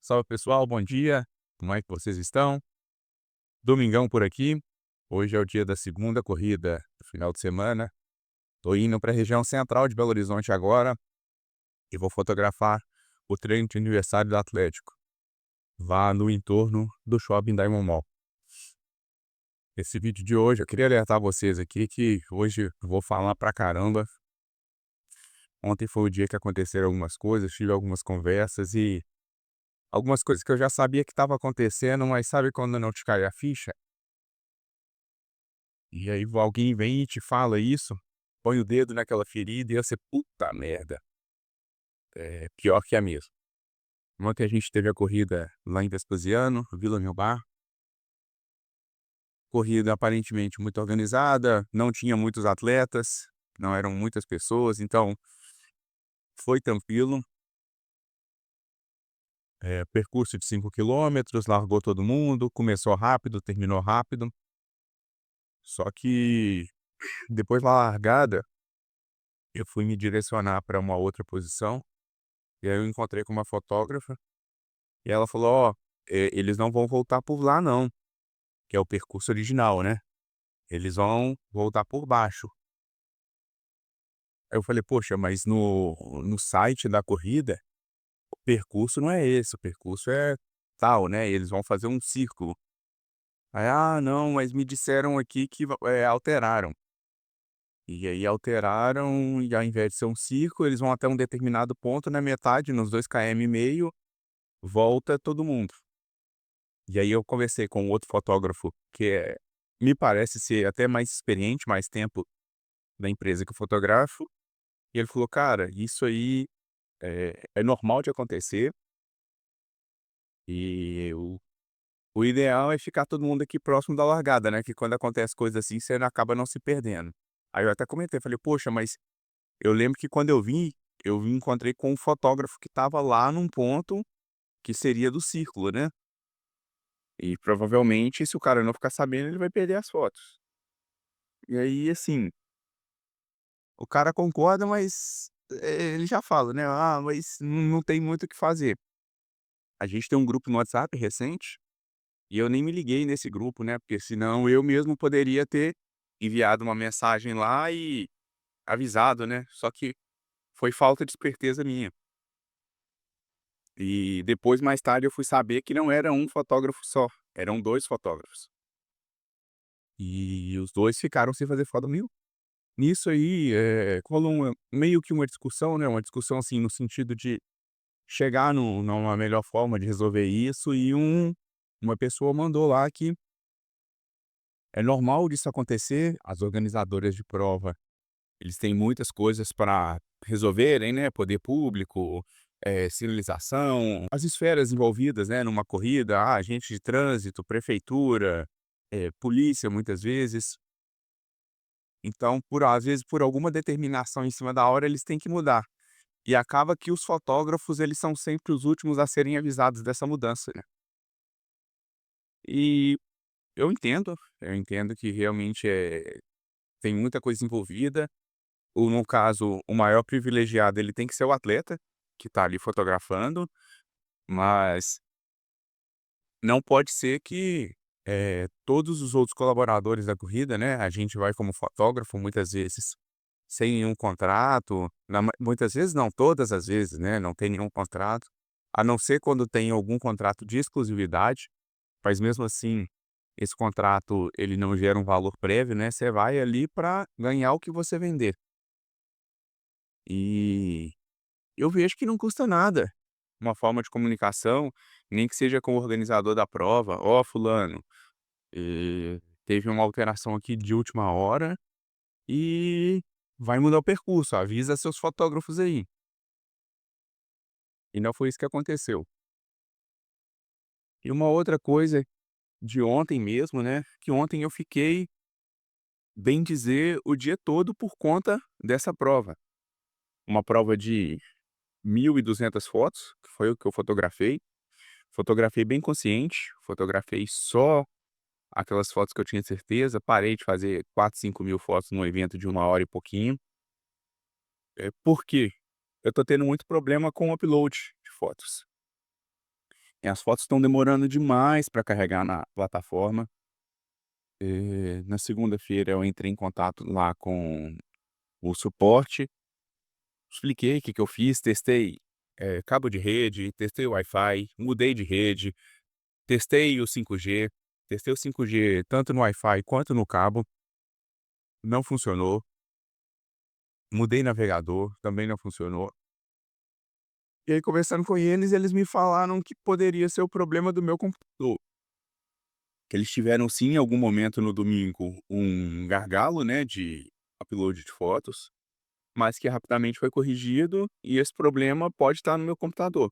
Salve pessoal, bom dia. Como é que vocês estão? Domingão por aqui. Hoje é o dia da segunda corrida do final de semana. Tô indo para a região central de Belo Horizonte agora e vou fotografar o treino de aniversário do Atlético, lá no entorno do Shopping Diamond Mall. Esse vídeo de hoje, eu queria alertar vocês aqui que hoje eu vou falar pra caramba. Ontem foi o dia que aconteceram algumas coisas, tive algumas conversas e algumas coisas que eu já sabia que estava acontecendo, mas sabe quando não te cai a ficha? E aí alguém vem e te fala isso, põe o dedo naquela ferida e você: "Puta merda, é pior que é mesmo". Ontem a gente teve a corrida lá em Vespasiano, Vila Nhobar, corrida aparentemente muito organizada, não tinha muitos atletas, não eram muitas pessoas, então foi tranquilo. Percurso de 5 quilômetros, largou todo mundo, começou rápido, terminou rápido, só que depois da largada, eu fui me direcionar para uma outra posição, e aí eu encontrei com uma fotógrafa. E ela falou: "Ó, eles não vão voltar por lá não, que é o percurso original, né, eles vão voltar por baixo". Aí eu falei: "Poxa, mas no site da corrida, o percurso não é esse, o percurso é tal, né, eles vão fazer um círculo". Aí: "Ah, não, mas me disseram aqui que alteraram". E aí alteraram e ao invés de ser um círculo, eles vão até um determinado ponto, na metade, nos 2,5 km, volta todo mundo. E aí eu conversei com outro fotógrafo que me parece ser até mais experiente, mais tempo da empresa que eu fotografo, e ele falou: "Cara, isso aí é normal de acontecer, e o ideal é ficar todo mundo aqui próximo da largada, né, que quando acontece coisa assim, você acaba não se perdendo". Aí eu até comentei, falei: "Poxa, mas eu lembro que quando eu vim encontrei com um fotógrafo que estava lá num ponto que seria do círculo, né, e provavelmente se o cara não ficar sabendo, ele vai perder as fotos". E aí, assim, o cara concorda, mas, ele já fala, né: "Ah, mas não tem muito o que fazer". A gente tem um grupo no WhatsApp recente, e eu nem me liguei nesse grupo, né, porque senão eu mesmo poderia ter enviado uma mensagem lá e avisado, né, só que foi falta de esperteza minha. E depois, mais tarde, eu fui saber que não era um fotógrafo só, eram 2 fotógrafos. E os 2 ficaram sem fazer foto nenhuma. Nisso aí, rolou meio que uma discussão, né, uma discussão, assim, no sentido de chegar numa melhor forma de resolver isso e uma pessoa mandou lá que é normal disso acontecer, as organizadoras de prova, eles têm muitas coisas para resolverem, né, poder público, sinalização, as esferas envolvidas, né, numa corrida, agente de trânsito, prefeitura, polícia muitas vezes. Então, às vezes, por alguma determinação em cima da hora, eles têm que mudar. E acaba que os fotógrafos, eles são sempre os últimos a serem avisados dessa mudança, né. E eu entendo que realmente, tem muita coisa envolvida, ou no caso, o maior privilegiado, ele tem que ser o atleta, que está ali fotografando, mas não pode ser que, todos os outros colaboradores da corrida, né, a gente vai como fotógrafo muitas vezes sem nenhum contrato, muitas vezes não, todas as vezes, né, não tem nenhum contrato, a não ser quando tem algum contrato de exclusividade, mas mesmo assim, esse contrato ele não gera um valor prévio, né, você vai ali para ganhar o que você vender. E eu vejo que não custa nada, uma forma de comunicação, nem que seja com o organizador da prova: "Ó fulano, teve uma alteração aqui de última hora e vai mudar o percurso, avisa seus fotógrafos aí". E não foi isso que aconteceu. E uma outra coisa de ontem mesmo, né, que ontem eu fiquei, bem dizer, o dia todo por conta dessa prova. Uma prova de 1.200 fotos, que foi o que eu fotografei. Fotografei bem consciente, fotografei só aquelas fotos que eu tinha certeza, parei de fazer 4, 5.000 fotos num evento de 1 hora e pouquinho. Por quê? Eu tô tendo muito problema com o upload de fotos. e as fotos estão demorando demais para carregar na plataforma. Na segunda-feira eu entrei em contato lá com o suporte, expliquei o que que eu fiz, testei, cabo de rede, testei o Wi-Fi, mudei de rede, testei o 5G, testei o 5G tanto no Wi-Fi quanto no cabo, não funcionou. Mudei navegador, também não funcionou. E aí conversando com eles, eles me falaram que poderia ser o problema do meu computador. Que eles tiveram sim, em algum momento no domingo, um gargalo, né, de upload de fotos, mas que rapidamente foi corrigido e esse problema pode estar no meu computador.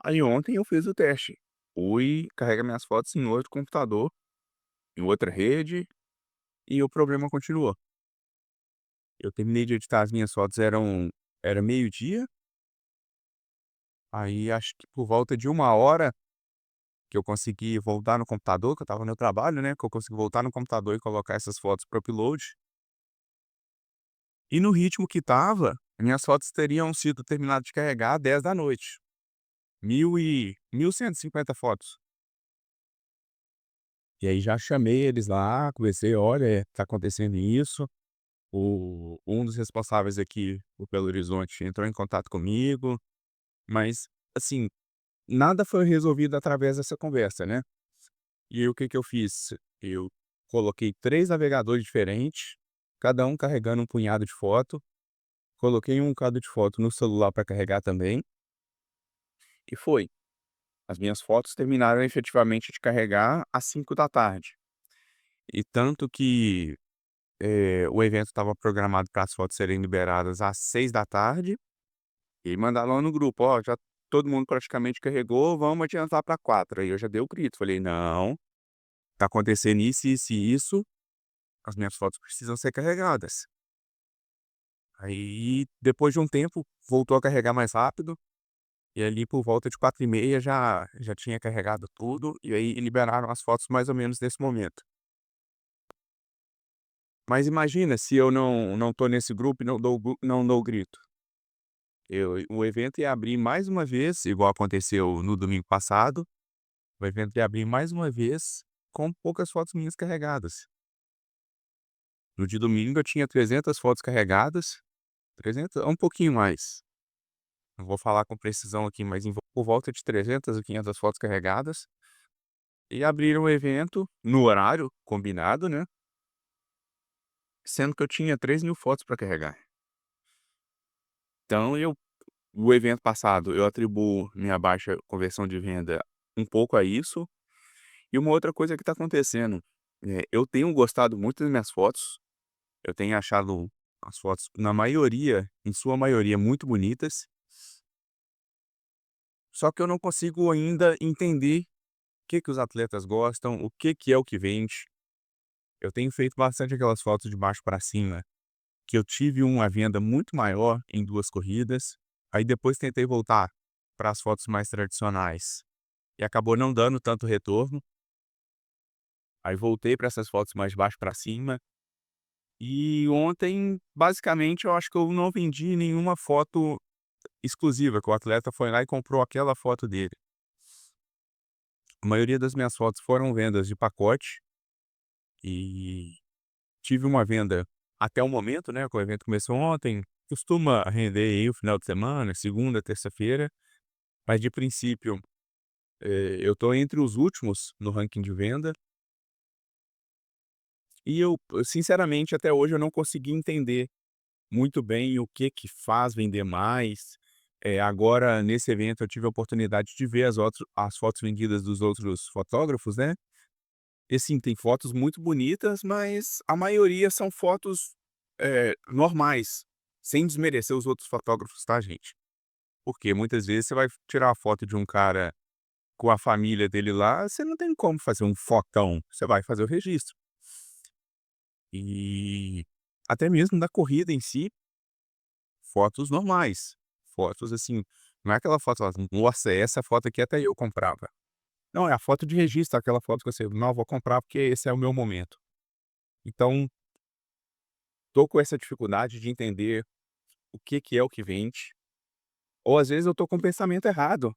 Aí ontem eu fiz o teste. Fui carregar minhas fotos em outro computador, em outra rede, e o problema continuou. Eu terminei de editar as minhas fotos, era meio-dia, aí acho que por volta de 1 hora que eu consegui voltar no computador, que eu estava no meu trabalho, né, que eu consegui voltar no computador e colocar essas fotos para upload. E no ritmo que estava, minhas fotos teriam sido terminadas de carregar às 10 da noite. 1.150 fotos. E aí já chamei eles lá, conversei: "Olha, tá acontecendo isso". Um dos responsáveis aqui por Belo Horizonte entrou em contato comigo, mas, assim, nada foi resolvido através dessa conversa, né. E aí o que que eu fiz? Eu coloquei 3 navegadores diferentes, cada um carregando um punhado de foto, coloquei um bocado de foto no celular para carregar também, e foi. As minhas fotos terminaram efetivamente de carregar às 5 da tarde. E tanto que, o evento estava programado para as fotos serem liberadas às 6 da tarde, e mandaram lá no grupo: "Ó, já todo mundo praticamente carregou, vamos adiantar para 4. Aí eu já dei o grito, falei: "Não, tá acontecendo isso e isso, as minhas fotos precisam ser carregadas". Aí, depois de um tempo, voltou a carregar mais rápido, e ali por volta de 4h30 já tinha carregado tudo, e aí liberaram as fotos mais ou menos nesse momento. Mas imagina se eu não tô nesse grupo e não dou o grito. O evento ia abrir mais uma vez, igual aconteceu no domingo passado, o evento ia abrir mais uma vez com poucas fotos minhas carregadas. No de domingo eu tinha 300 fotos carregadas, 300, um pouquinho mais. Não vou falar com precisão aqui, mas por volta de 300 ou 500 fotos carregadas, e abriram o evento no horário combinado, né, sendo que eu tinha 3.000 fotos para carregar. Então o evento passado eu atribuo minha baixa conversão de venda um pouco a isso, e uma outra coisa que está acontecendo, eu tenho gostado muito das minhas fotos, eu tenho achado as fotos na maioria, em sua maioria, muito bonitas, só que eu não consigo ainda entender o que que os atletas gostam, o que que é o que vende. Eu tenho feito bastante aquelas fotos de baixo para cima, que eu tive uma venda muito maior em 2 corridas, aí depois tentei voltar para as fotos mais tradicionais, e acabou não dando tanto retorno, aí voltei para essas fotos mais de baixo para cima, e ontem, basicamente, eu acho que eu não vendi nenhuma foto exclusiva, que o atleta foi lá e comprou aquela foto dele. A maioria das minhas fotos foram vendas de pacote, e tive uma venda até o momento, né, que o evento começou ontem, costuma render aí o final de semana, segunda, terça-feira, mas de princípio, eu tô entre os últimos no ranking de venda, e eu sinceramente até hoje eu não consegui entender muito bem o que que faz vender mais. Agora nesse evento eu tive a oportunidade de ver as fotos vendidas dos outros fotógrafos, né, e sim, tem fotos muito bonitas, mas a maioria são fotos, normais, sem desmerecer os outros fotógrafos, tá, gente. Porque muitas vezes você vai tirar uma foto de um cara com a família dele lá, você não tem como fazer um fotão, você vai fazer o registro. E até mesmo da corrida em si, fotos normais, fotos assim, não é aquela foto lá: "Nossa, essa foto aqui até eu comprava". Não, é a foto de registro, aquela foto que você: "Não, vou comprar porque esse é o meu momento". Então, tô com essa dificuldade de entender o que que é o que vende, ou às vezes eu tô com o pensamento errado.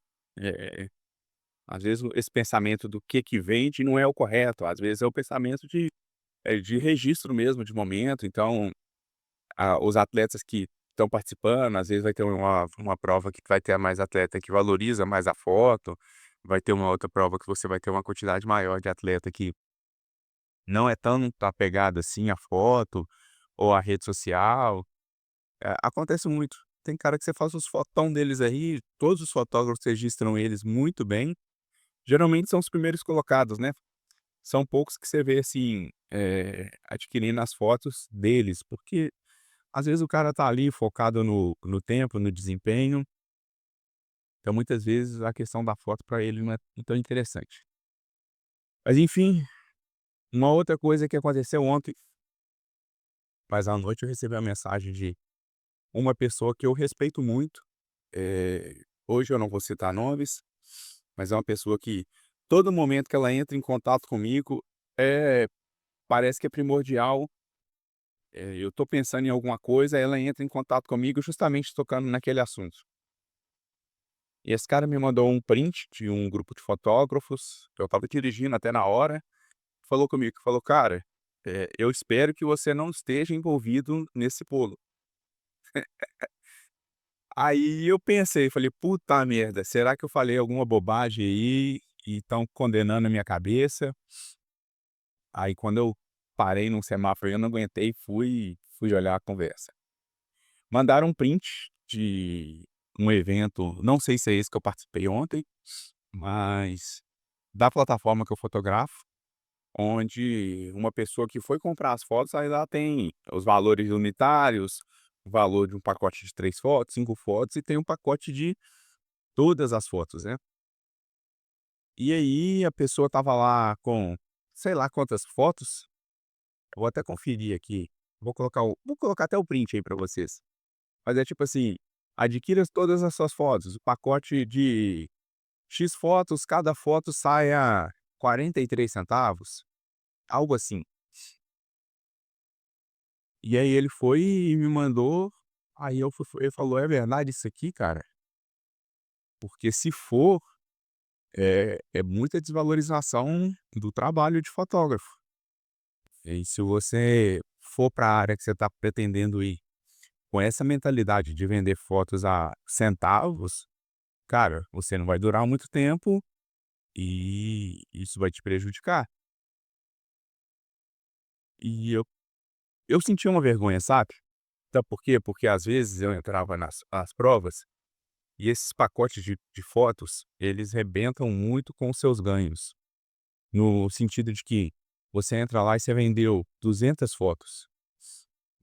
Às vezes esse pensamento do que vende não é o correto, às vezes é o pensamento de registro mesmo de momento. Então, os atletas que estão participando, às vezes vai ter uma prova que vai ter mais atleta que valoriza mais a foto, vai ter uma outra prova que você vai ter uma quantidade maior de atleta que não é tão apegado assim à foto ou à rede social. Acontece muito. Tem cara que você faz os fotão deles aí, todos os fotógrafos registram eles muito bem. Geralmente são os primeiros colocados, né. São poucos que você vê assim, adquirindo as fotos deles, porque às vezes o cara tá ali focado no tempo, no desempenho, então muitas vezes a questão da foto para ele não é tão interessante. Mas enfim, uma outra coisa que aconteceu ontem, mas à noite eu recebi a mensagem de uma pessoa que eu respeito muito. Hoje eu não vou citar nomes, mas é uma pessoa que todo momento que ela entra em contato comigo, é parece que é primordial. Eu tô pensando em alguma coisa, ela entra em contato comigo justamente tocando naquele assunto. E esse cara me mandou um print de um grupo de fotógrafos, eu estava dirigindo até na hora, falou comigo, falou: "Cara, eu espero que você não esteja envolvido nesse bolo". Aí eu pensei, falei: "Puta merda, será que eu falei alguma bobagem aí e estão condenando a minha cabeça?". Aí quando eu parei num semáforo eu não aguentei, fui olhar a conversa. Mandaram um print de um evento, não sei se é esse que eu participei ontem, mas da plataforma que eu fotografo, onde uma pessoa que foi comprar as fotos, aí lá tem os valores unitários, o valor de um pacote de 3 fotos, 5 fotos e tem um pacote de todas as fotos, né. E aí a pessoa estava lá com sei lá quantas fotos, eu vou até conferir aqui, vou colocar até o print aí pra vocês. Mas é tipo assim, adquira todas as suas fotos, o pacote de X fotos, cada foto sai a 43 centavos, algo assim. E aí ele foi e me mandou, aí ele falou: "É verdade isso aqui, cara? Porque se for, é muita desvalorização do trabalho de fotógrafo. E se você for para a área que você está pretendendo ir, com essa mentalidade de vender fotos a centavos, cara, você não vai durar muito tempo e isso vai te prejudicar". E eu senti uma vergonha, sabe? Sabe por quê? Porque às vezes eu entrava nas provas e esses pacotes de fotos, eles rebentam muito com os seus ganhos. No sentido de que você entra lá e você vendeu 200 fotos,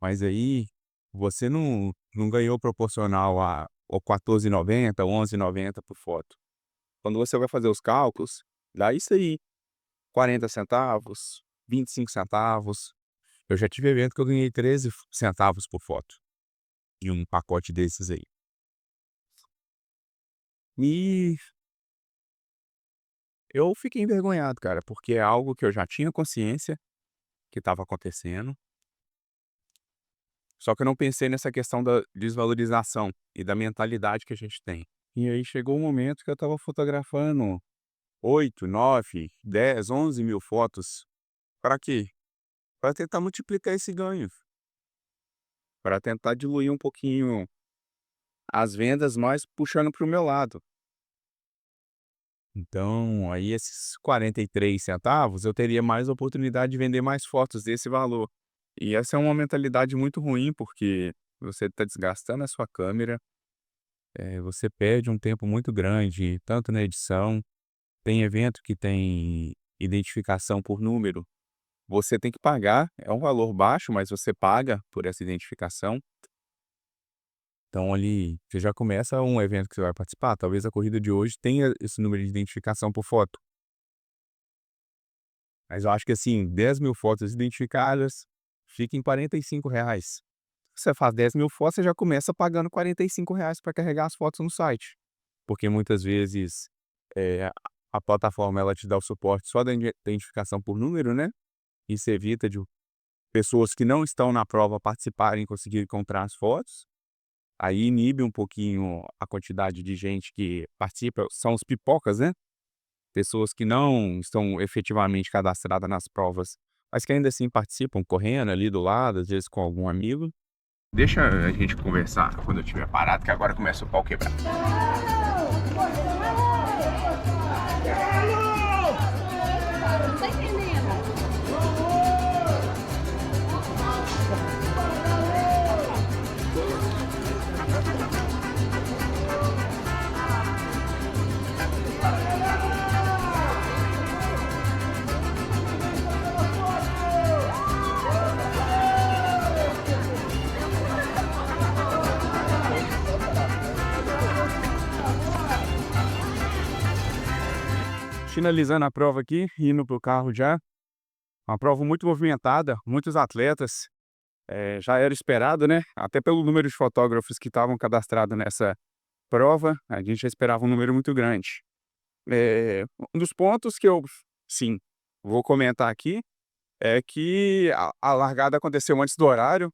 mas aí você não ganhou proporcional a ao 14,90, 11,90 por foto. Quando você vai fazer os cálculos, dá isso aí, 40 centavos, 25 centavos. Eu já tive evento que eu ganhei 13 centavos por foto, em um pacote desses aí. E eu fiquei envergonhado, cara, porque é algo que eu já tinha consciência que estava acontecendo, só que eu não pensei nessa questão da desvalorização e da mentalidade que a gente tem. E aí chegou um momento que eu estava fotografando 8, 9, 10, 11 mil fotos. Para quê? Para tentar multiplicar esse ganho, para tentar diluir um pouquinho as vendas, mas puxando para o meu lado. Então, aí esses 43 centavos, eu teria mais oportunidade de vender mais fotos desse valor. E essa é uma mentalidade muito ruim, porque você está desgastando a sua câmera, você perde um tempo muito grande, tanto na edição, tem evento que tem identificação por número, você tem que pagar, é um valor baixo, mas você paga por essa identificação. Então ali, você já começa um evento que você vai participar, talvez a corrida de hoje tenha esse número de identificação por foto. Mas eu acho que assim, 10 mil fotos identificadas, fica em R$ 45. Você faz 10 mil fotos, você já começa pagando R$ 45 para carregar as fotos no site. Porque muitas vezes, a plataforma ela te dá o suporte só da identificação por número, né, isso evita de pessoas que não estão na prova participarem e conseguirem comprar as fotos. Aí inibe um pouquinho a quantidade de gente que participa, são os pipocas, né. pessoas que não estão efetivamente cadastradas nas provas, mas que ainda assim participam, correndo ali do lado, às vezes com algum amigo. Deixa a gente conversar quando eu estiver parado, que agora começa o pau quebrar. Não tá entendendo. Finalizando a prova aqui, indo pro carro já. Uma prova muito movimentada, muitos atletas, já era esperado, né, até pelo número de fotógrafos que estavam cadastrados nessa prova, a gente já esperava um número muito grande. Um dos pontos que eu, sim, vou comentar aqui, é que a largada aconteceu antes do horário.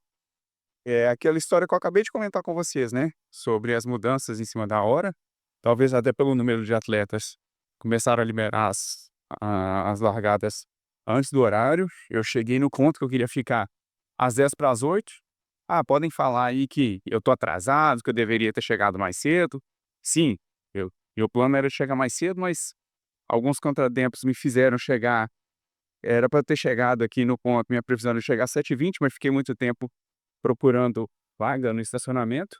É aquela história que eu acabei de comentar com vocês, né, sobre as mudanças em cima da hora, talvez até pelo número de atletas, começaram a liberar as largadas antes do horário. Eu cheguei no ponto que eu queria ficar às 7:50. "Ah, podem falar aí que eu tô atrasado, que eu deveria ter chegado mais cedo". Sim, eu meu plano era chegar mais cedo, mas alguns contratempos me fizeram chegar. Era para eu ter chegado aqui no ponto, minha previsão era chegar às 7:20, mas fiquei muito tempo procurando vaga no estacionamento,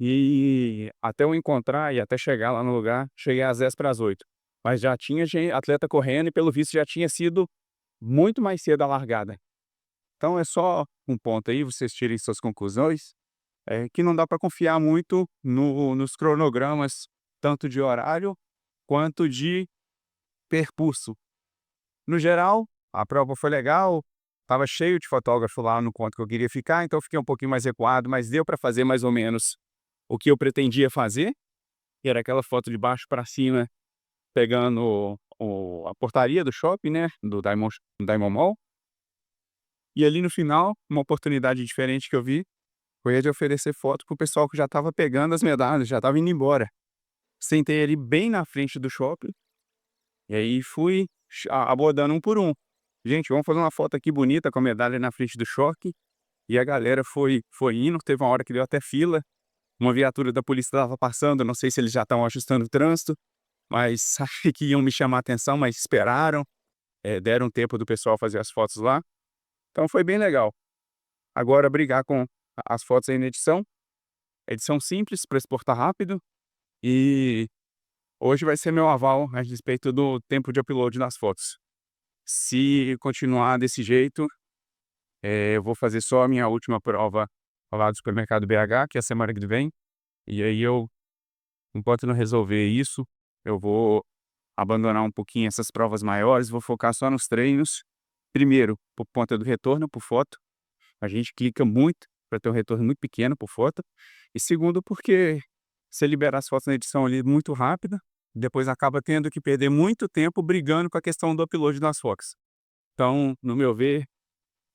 e até eu encontrar e até chegar lá no lugar, cheguei às 7:50. Mas já tinha atleta correndo e pelo visto já tinha sido muito mais cedo a largada. Então é só um ponto aí, vocês tirem suas conclusões, que não dá para confiar muito nos cronogramas, tanto de horário quanto de percurso. No geral, a prova foi legal, estava cheio de fotógrafo lá no ponto que eu queria ficar, então eu fiquei um pouquinho mais recuado, mas deu para fazer mais ou menos o que eu pretendia fazer, que era aquela foto de baixo para cima, pegando a portaria do shopping, né, do Diamond Mall. E ali no final, uma oportunidade diferente que eu vi, foi a de oferecer foto pro pessoal que já estava pegando as medalhas, já estava indo embora. Sentei ali bem na frente do shopping, e aí fui abordando um por um. "Gente, vamos fazer uma foto aqui bonita com a medalha na frente do shopping". E a galera foi indo, teve uma hora que deu até fila, uma viatura da polícia estava passando, não sei se eles já estavam ajustando o trânsito, mas achei que iam me chamar a atenção, mas esperaram, deram tempo do pessoal fazer as fotos lá, então foi bem legal. Agora brigar com as fotos aí na edição simples para exportar rápido, e hoje vai ser meu aval a respeito do tempo de upload nas fotos. Se continuar desse jeito, eu vou fazer só a minha última prova lá do supermercado BH, que é a semana que vem, e aí enquanto não resolver isso, eu vou abandonar um pouquinho essas provas maiores, vou focar só nos treinos. Primeiro, por conta do retorno por foto, a gente clica muito para ter um retorno muito pequeno por foto. E segundo, porque você libera as fotos na edição ali muito rápida, depois acaba tendo que perder muito tempo brigando com a questão do upload das fotos. Então, no meu ver,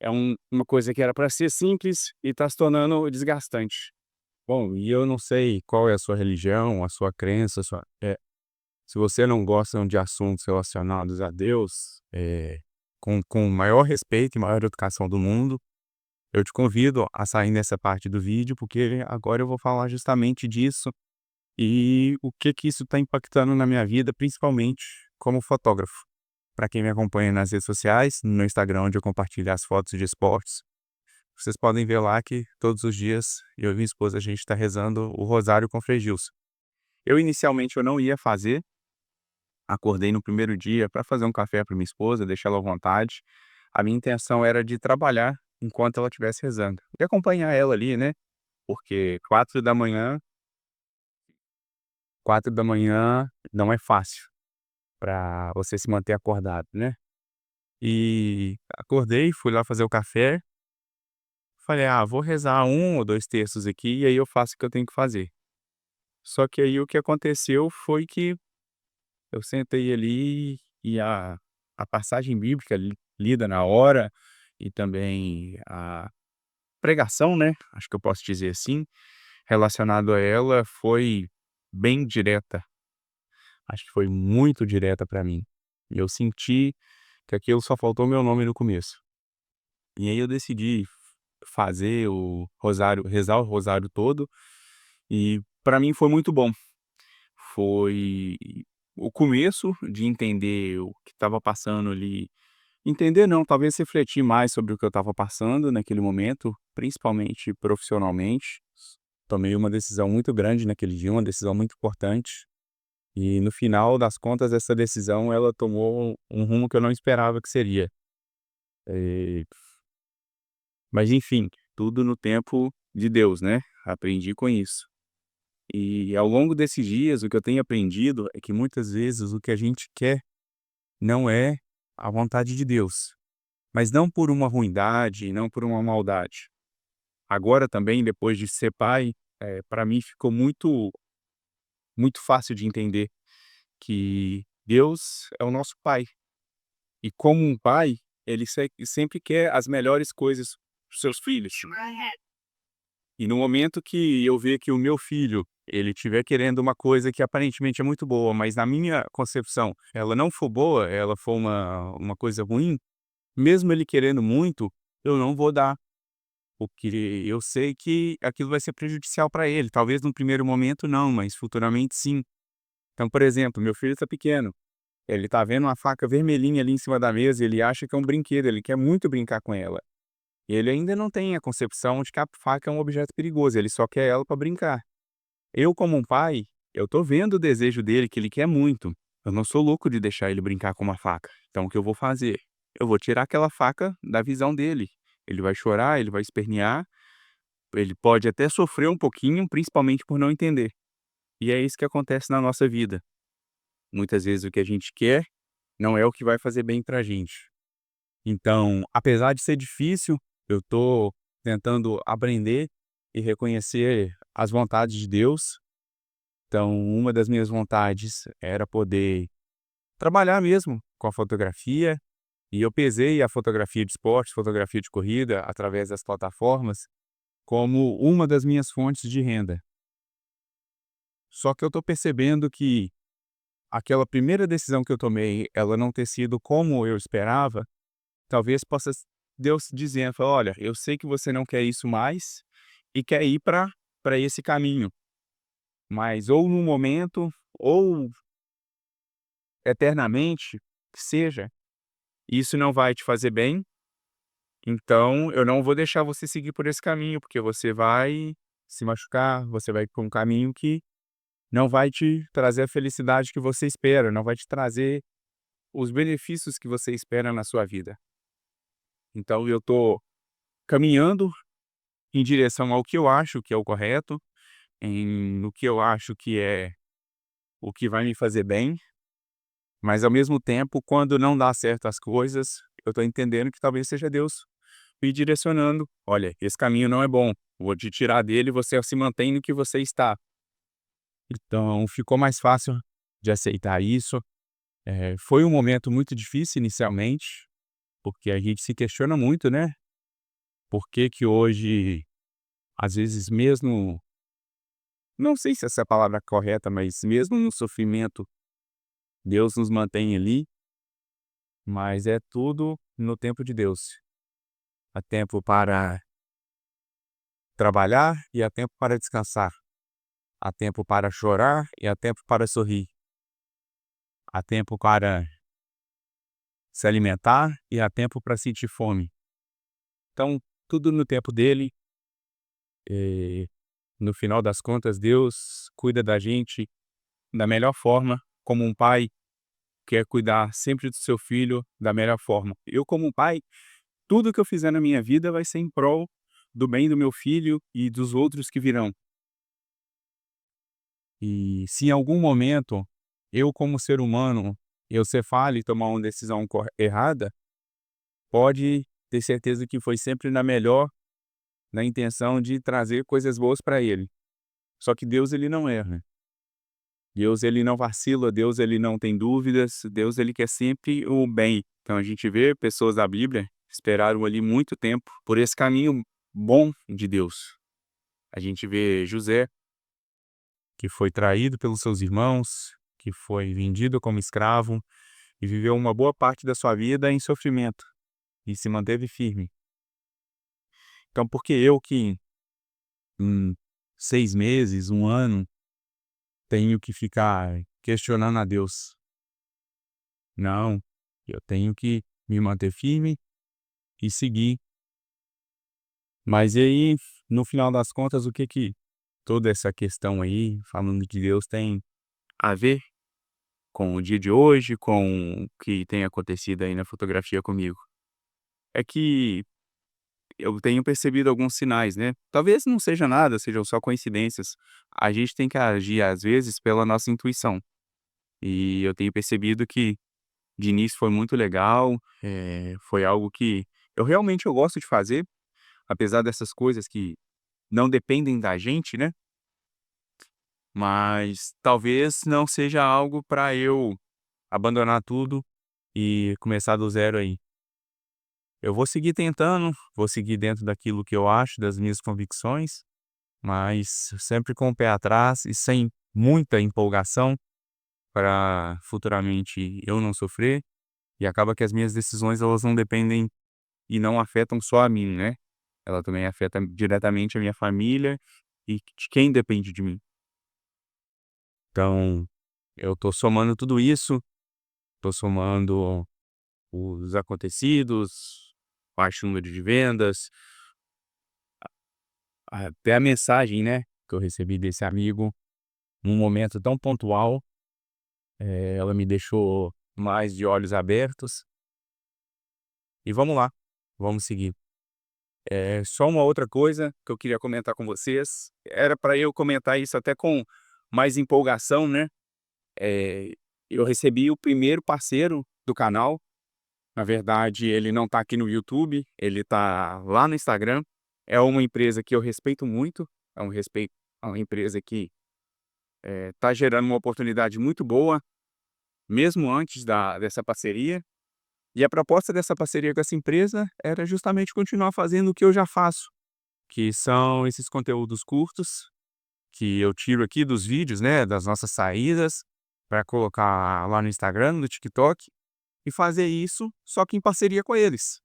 é uma coisa que era para ser simples e está se tornando desgastante. Bom, e eu não sei qual é a sua religião, a sua crença, se você não gosta de assuntos relacionados a Deus, com o maior respeito e maior educação do mundo, eu te convido a sair nessa parte do vídeo, porque agora eu vou falar justamente disso e o que que isso está impactando na minha vida, principalmente como fotógrafo. Para quem me acompanha nas redes sociais, no Instagram, onde eu compartilho as fotos de esportes, vocês podem ver lá que todos os dias eu e minha esposa a gente está rezando o rosário com Frei Gilson. Inicialmente eu não ia fazer, acordei no primeiro dia para fazer um café para minha esposa, deixar ela à vontade. A minha intenção era de trabalhar enquanto ela estivesse rezando e acompanhar ela ali, né, porque 4 da manhã não é fácil para você se manter acordado, né. E acordei, fui lá fazer o café, falei: "Ah, vou rezar um ou 2 terços aqui e aí eu faço o que eu tenho que fazer". Só que aí o que aconteceu foi que eu sentei ali e a passagem bíblica lida na hora e também a pregação, né, acho que eu posso dizer assim, relacionado a ela foi bem direta. acho que foi muito direta para mim. E eu senti que aquilo só faltou meu nome no começo. E aí eu decidi fazer o rosário, rezar o rosário todo, e para mim foi muito bom. Foi o começo de entender o que estava passando ali. Entender não, talvez refletir mais sobre o que eu estava passando naquele momento, principalmente profissionalmente. Tomei uma decisão muito grande naquele dia, uma decisão muito importante, e no final das contas essa decisão ela tomou um rumo que eu não esperava que seria. Eh, mas enfim, tudo no tempo de Deus, né, aprendi com isso. E ao longo desses dias o que eu tenho aprendido é que muitas vezes o que a gente quer não é a vontade de Deus, mas não por uma ruindade, não por uma maldade. Agora também, depois de ser pai, para mim ficou muito fácil de entender que Deus é o nosso pai. E como um pai, ele sempre quer as melhores coisas para os seus filhos. E no momento que eu ver que o meu filho, ele estiver querendo uma coisa que aparentemente é muito boa, mas na minha concepção ela não for boa, ela for uma coisa ruim, mesmo ele querendo muito, eu não vou dar. Porque eu sei que aquilo vai ser prejudicial para ele. Talvez no primeiro momento não, mas futuramente sim. Então, por exemplo, meu filho está pequeno, ele está vendo uma faca vermelhinha ali em cima da mesa, ele acha que é um brinquedo, ele quer muito brincar com ela. E ele ainda não tem a concepção de que a faca é um objeto perigoso, ele só quer ela para brincar. Eu, como um pai, eu tô vendo o desejo dele, que ele quer muito. Eu não sou louco de deixar ele brincar com uma faca. Então, o que eu vou fazer? Eu vou tirar aquela faca da visão dele. Ele vai chorar, ele vai espernear, ele pode até sofrer um pouquinho, principalmente por não entender. E é isso que acontece na nossa vida. Muitas vezes o que a gente quer não é o que vai fazer bem pra gente. Então, apesar de ser difícil, eu tô tentando aprender e reconhecer as vontades de Deus. Então, uma das minhas vontades era poder trabalhar mesmo com a fotografia, e eu pesei a fotografia de esporte, fotografia de corrida, através das plataformas, como uma das minhas fontes de renda. Só que eu tô percebendo que aquela primeira decisão que eu tomei, ela não ter sido como eu esperava, talvez possa Deus dizendo, falou: "Olha, eu sei que você não quer isso mais e quer ir para esse caminho, mas ou no momento ou eternamente, que seja, isso não vai te fazer bem, então eu não vou deixar você seguir por esse caminho, porque você vai se machucar, você vai por um caminho que não vai te trazer a felicidade que você espera, não vai te trazer os benefícios que você espera na sua vida". Então eu tô caminhando em direção ao que eu acho que é o correto, no que eu acho que é o que vai me fazer bem, mas ao mesmo tempo, quando não dá certo as coisas, eu tô entendendo que talvez seja Deus me direcionando: "Olha, esse caminho não é bom, vou te tirar dele e você se mantém no que você está". Então ficou mais fácil de aceitar isso. Foi um momento muito difícil inicialmente, porque a gente se questiona muito, né, por que que hoje, às vezes mesmo não sei se essa é a palavra correta, mas mesmo no sofrimento, Deus nos mantém ali, mas é tudo no tempo de Deus. Há tempo para trabalhar e há tempo para descansar. Há tempo para chorar e há tempo para sorrir. Há tempo para se alimentar e há tempo para sentir fome. Então, tudo no tempo dele. eh, no final das contas, Deus cuida da gente da melhor forma, como um pai quer cuidar sempre do seu filho da melhor forma. Eu, como um pai, tudo que eu fizer na minha vida vai ser em prol do bem do meu filho e dos outros que virão. E se em algum momento eu, como ser humano, eu cefale e tomar uma decisão errada, pode ter certeza que foi sempre na intenção de trazer coisas boas para ele. Só que Deus, ele não erra. Deus, ele não vacila, Deus, ele não tem dúvidas, Deus, ele quer sempre o bem. Então a gente vê pessoas da Bíblia esperaram ali muito tempo por esse caminho bom de Deus. A gente vê José, que foi traído pelos seus irmãos, que foi vendido como escravo e viveu uma boa parte da sua vida em sofrimento e se manteve firme. Então, por que eu que em 6 meses, 1 ano, tenho que ficar questionando a Deus? Não, eu tenho que me manter firme e seguir. Mas e aí, no final das contas, o que que toda essa questão aí, falando de Deus, tem a ver com o dia de hoje, com o que tem acontecido aí na fotografia comigo? É que eu tenho percebido alguns sinais, né? Talvez não seja nada, sejam só coincidências. A gente tem que agir, às vezes, pela nossa intuição. E eu tenho percebido que de início foi muito legal, foi algo que eu gosto de fazer, apesar dessas coisas que não dependem da gente, né? Mas talvez não seja algo para eu abandonar tudo e começar do zero aí. Eu vou seguir tentando, vou seguir dentro daquilo que eu acho, das minhas convicções, mas sempre com o pé atrás e sem muita empolgação para futuramente eu não sofrer. E acaba que as minhas decisões elas não dependem e não afetam só a mim, né? Ela também afeta diretamente a minha família e de quem depende de mim. Então, eu tô somando tudo isso, tô somando os acontecidos, baixo número de vendas, até a mensagem, né, que eu recebi desse amigo num momento tão pontual, ela me deixou mais de olhos abertos. E vamos lá, vamos seguir. Só uma outra coisa que eu queria comentar com vocês, era para eu comentar isso até com mais empolgação, né, eu recebi o primeiro parceiro do canal. Na verdade, ele não tá aqui no YouTube, ele tá lá no Instagram. É uma empresa que eu respeito muito, é uma empresa que, tá gerando uma oportunidade muito boa, mesmo antes dessa parceria. E a proposta dessa parceria com essa empresa era justamente continuar fazendo o que eu já faço, que são esses conteúdos curtos, que eu tiro aqui dos vídeos, né, das nossas saídas, para colocar lá no Instagram, no TikTok, e fazer isso só que em parceria com eles.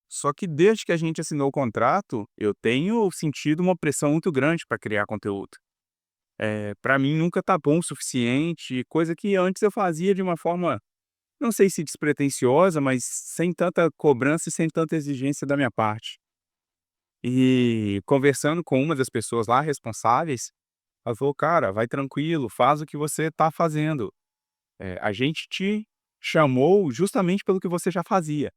Só que desde que a gente assinou o contrato, eu tenho sentido uma pressão muito grande para criar conteúdo. Para mim nunca tá bom o suficiente, coisa que antes eu fazia de uma forma, não sei se despretensiosa, mas sem tanta cobrança e sem tanta exigência da minha parte. E conversando com uma das pessoas lá responsáveis, ela falou: "Cara, vai tranquilo, faz o que você tá fazendo. A gente te chamou justamente pelo que você já fazia".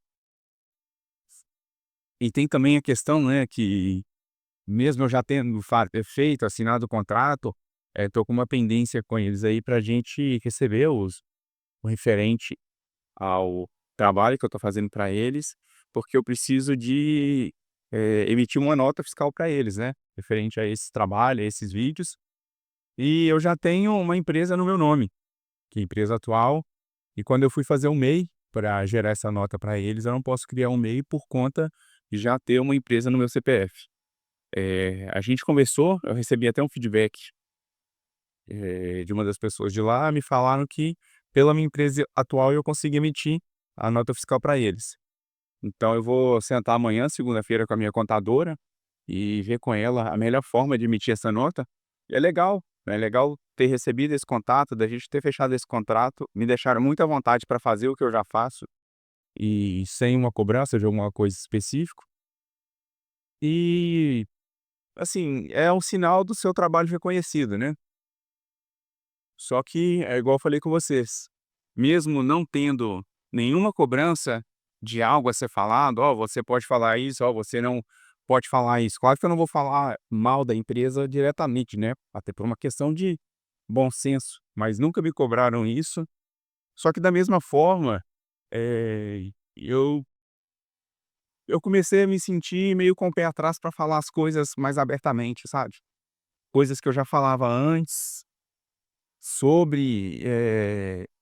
E tem também a questão, né, que mesmo eu já tendo feito, assinado o contrato, tô com uma pendência com eles aí pra gente receber o referente ao trabalho que eu tô fazendo para eles, porque eu preciso de, emitir uma nota fiscal para eles, né, referente a esse trabalho, a esses vídeos. E eu já tenho uma empresa no meu nome, que é a empresa atual, e quando eu fui fazer o MEI para gerar essa nota para eles, eu não posso criar um MEI por conta de já ter uma empresa no meu CPF. A gente conversou, eu recebi até um feedback, de uma das pessoas de lá, me falaram que pela minha empresa atual eu consigo emitir a nota fiscal para eles. Então eu vou sentar amanhã, segunda-feira, com a minha contadora e ver com ela a melhor forma de emitir essa nota. E é legal ter recebido esse contato, da gente ter fechado esse contrato, me deixaram muito à vontade para fazer o que eu já faço e sem uma cobrança de alguma coisa específica. E, assim, é um sinal do seu trabalho reconhecido, né. Só que é igual eu falei com vocês, mesmo não tendo nenhuma cobrança de algo a ser falado: "Ó, você pode falar isso, ó, você não pode falar isso". Claro que eu não vou falar mal da empresa diretamente, né, até por uma questão de bom senso, mas nunca me cobraram isso. Só que da mesma forma, eu comecei a me sentir meio com o pé atrás para falar as coisas mais abertamente, sabe. Coisas que eu já falava antes sobre,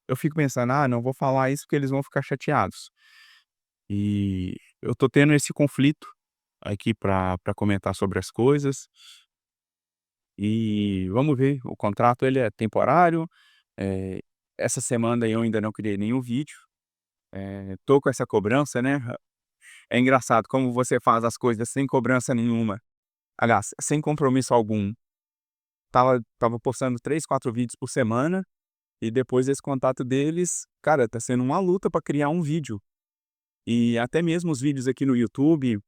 eu fico pensando: "Ah, não vou falar isso porque eles vão ficar chateados". E eu tô tendo esse conflito aqui pra comentar sobre as coisas. E vamos ver, o contrato ele é temporário, eh, essa semana eu ainda não criei nenhum vídeo, tô com essa cobrança, né. É engraçado como você faz as coisas sem cobrança nenhuma, aliás, sem compromisso algum. Tava postando 3, 4 vídeos por semana, e depois desse contato deles, cara, tá sendo uma luta pra criar um vídeo. E até mesmo os vídeos aqui no YouTube,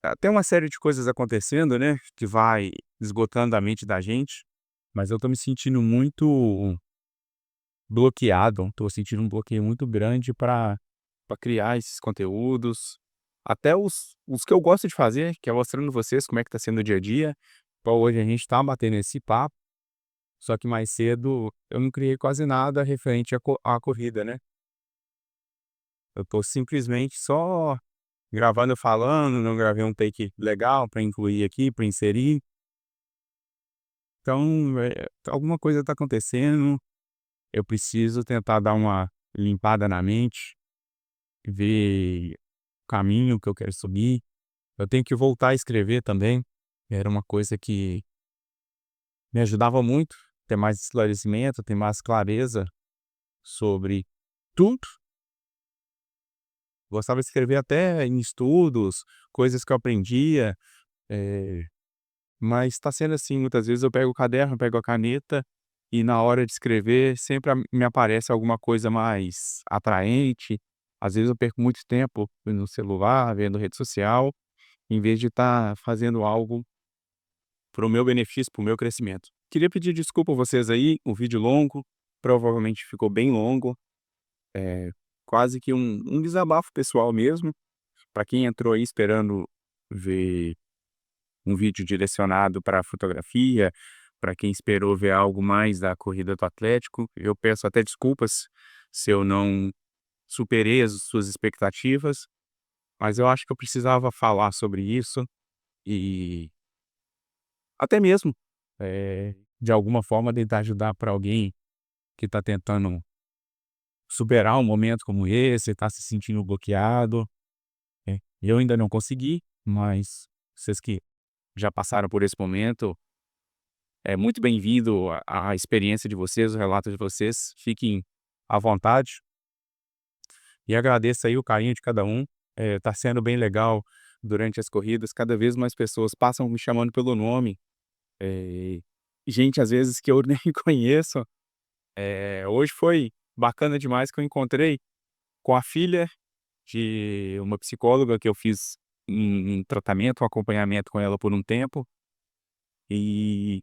até uma série de coisas acontecendo, né, que vai esgotando a mente da gente, mas eu tô me sentindo muito bloqueado, tô sentindo um bloqueio muito grande pra criar esses conteúdos, até os que eu gosto de fazer, que é mostrando vocês como é que tá sendo o dia a dia. Igual hoje a gente tá batendo esse papo, só que mais cedo eu não criei quase nada referente à corrida, né. Eu tô simplesmente só gravando, falando, não gravei um take legal pra incluir aqui, pra inserir. Então, alguma coisa tá acontecendo, eu preciso tentar dar uma limpada na mente, ver o caminho que eu quero seguir. Eu tenho que voltar a escrever também, era uma coisa que me ajudava muito, ter mais esclarecimento, ter mais clareza sobre tudo. Gostava de escrever até em estudos, coisas que eu aprendia, eh, mas está sendo assim, muitas vezes eu pego o caderno, pego a caneta e na hora de escrever sempre me aparece alguma coisa mais atraente. Às vezes eu perco muito tempo no celular, vendo rede social, em vez de estar fazendo algo para o meu benefício, para o meu crescimento. Queria pedir desculpa a vocês aí, o vídeo longo, provavelmente ficou bem longo, quase que um desabafo pessoal mesmo, para quem entrou aí esperando ver um vídeo direcionado para fotografia, para quem esperou ver algo mais da corrida do Atlético. Eu peço até desculpas se eu não superei as suas expectativas, mas eu acho que eu precisava falar sobre isso e até mesmo, de alguma forma tentar ajudar para alguém que está tentando superar um momento como esse, está se sentindo bloqueado. Eu ainda não consegui, mas vocês que já passaram por esse momento, é muito bem-vindo a experiência de vocês, o relato de vocês. Fiquem à vontade e agradeço aí o carinho de cada um. Tá sendo bem legal durante as corridas, cada vez mais pessoas passam me chamando pelo nome, eh, gente às vezes que eu nem conheço. Hoje foi bacana demais que eu encontrei com a filha de uma psicóloga que eu fiz um tratamento, um acompanhamento com ela por um tempo, e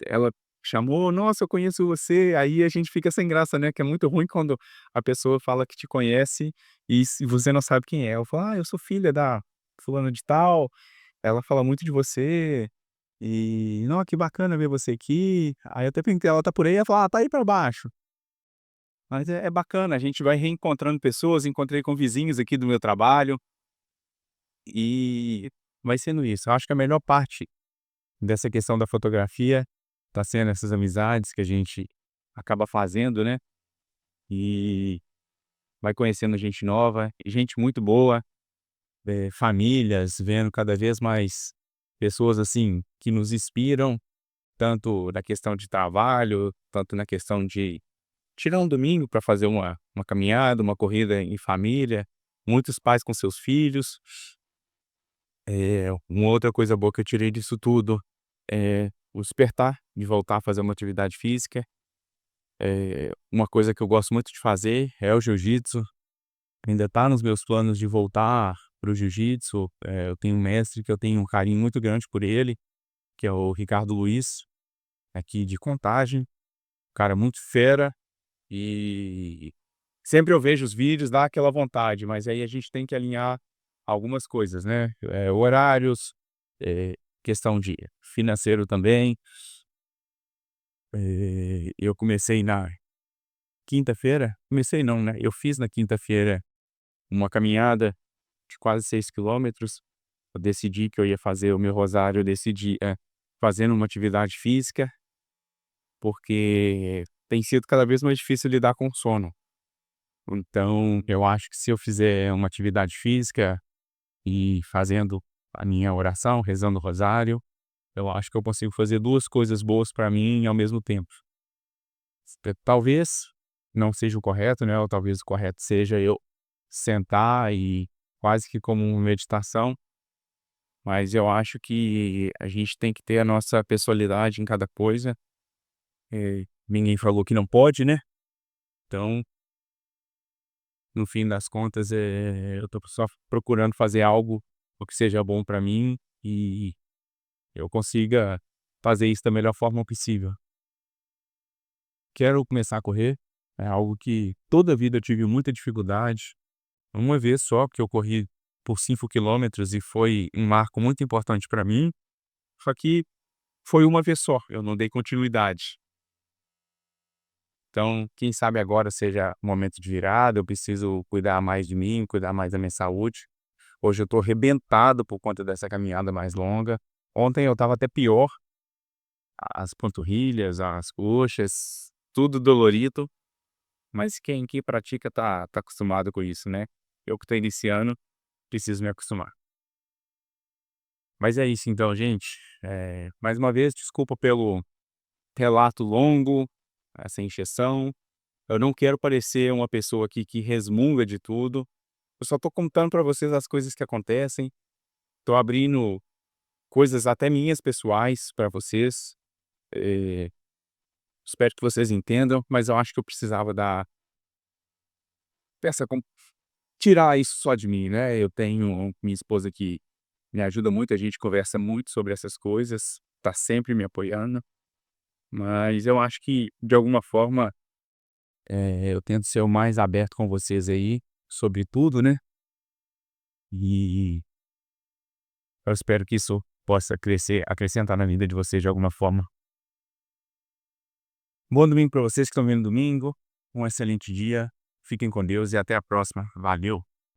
ela chamou: "Nossa, eu conheço você", aí a gente fica sem graça, né, que é muito ruim quando a pessoa fala que te conhece e se você não sabe quem é. Eu falo: "Ah, eu sou filha da fulana de tal, ela fala muito de você, e não, que bacana ver você aqui". Aí eu até perguntei: "Ela tá por aí?" Ela falou: "Ah, tá aí pra baixo". Mas é bacana, a gente vai reencontrando pessoas, encontrei com vizinhos aqui do meu trabalho, e vai sendo isso. Eu acho que a melhor parte dessa questão da fotografia tá sendo essas amizades que a gente acaba fazendo, né, e vai conhecendo gente nova, e gente muito boa, famílias, vendo cada vez mais pessoas, assim, que nos inspiram, tanto na questão de trabalho, tanto na questão de tirar um domingo para fazer uma caminhada, uma corrida em família, muitos pais com seus filhos. Uma outra coisa boa que eu tirei disso tudo é o despertar de voltar a fazer uma atividade física. Uma coisa que eu gosto muito de fazer é o jiu-jitsu, ainda tá nos meus planos de voltar para o jiu-jitsu. Eu tenho um mestre que eu tenho um carinho muito grande por ele, que é o Ricardo Luiz, aqui de Contagem, cara muito fera, e sempre eu vejo os vídeos, dá aquela vontade, mas aí a gente tem que alinhar algumas coisas, né, horários, questão de financeiro também. Eu comecei na quinta-feira, comecei não, né, eu fiz na quinta-feira uma caminhada de quase 6 quilômetros. Eu decidi que eu ia fazer o meu rosário, eu decidi, fazendo uma atividade física, porque tem sido cada vez mais difícil lidar com o sono. Então, eu acho que se eu fizer uma atividade física e fazendo a minha oração, rezando o rosário, Eu acho que eu consigo fazer 2 coisas boas pra mim ao mesmo tempo. Talvez não seja o correto, né, ou talvez o correto seja eu sentar e quase que como uma meditação, mas eu acho que a gente tem que ter a nossa pessoalidade em cada coisa. Ninguém falou que não pode, né, então, no fim das contas, eu tô só procurando fazer algo o que seja bom pra mim e eu consiga fazer isso da melhor forma possível. Quero começar a correr, é algo que toda a vida eu tive muita dificuldade. Uma vez só que eu corri por 5 quilômetros e foi um marco muito importante para mim, só que foi uma vez só, eu não dei continuidade. Então, quem sabe agora seja o momento de virada, eu preciso cuidar mais de mim, cuidar mais da minha saúde. Hoje eu tô arrebentado por conta dessa caminhada mais longa. Ontem eu estava até pior, as panturrilhas, as coxas, tudo dolorido, mas quem que pratica tá acostumado com isso, né. Eu que tô iniciando, preciso me acostumar. Mas é isso então, gente. Mais uma vez, desculpa pelo relato longo, essa encheção. Eu não quero parecer uma pessoa aqui que resmunga de tudo. Eu só tô contando para vocês as coisas que acontecem. Tô abrindo coisas até minhas pessoais para vocês. Eh, Espero que vocês entendam, mas eu acho que eu precisava dar essa com tirar isso só de mim, né. Eu tenho minha esposa que me ajuda muito, a gente conversa muito sobre essas coisas, tá sempre me apoiando. Mas eu acho que, de alguma forma, eu tento ser o mais aberto com vocês aí, sobre tudo, né, e eu espero que isso possa acrescentar na vida de vocês de alguma forma. Bom domingo para vocês que estão vendo domingo, um excelente dia, fiquem com Deus e até a próxima. Valeu!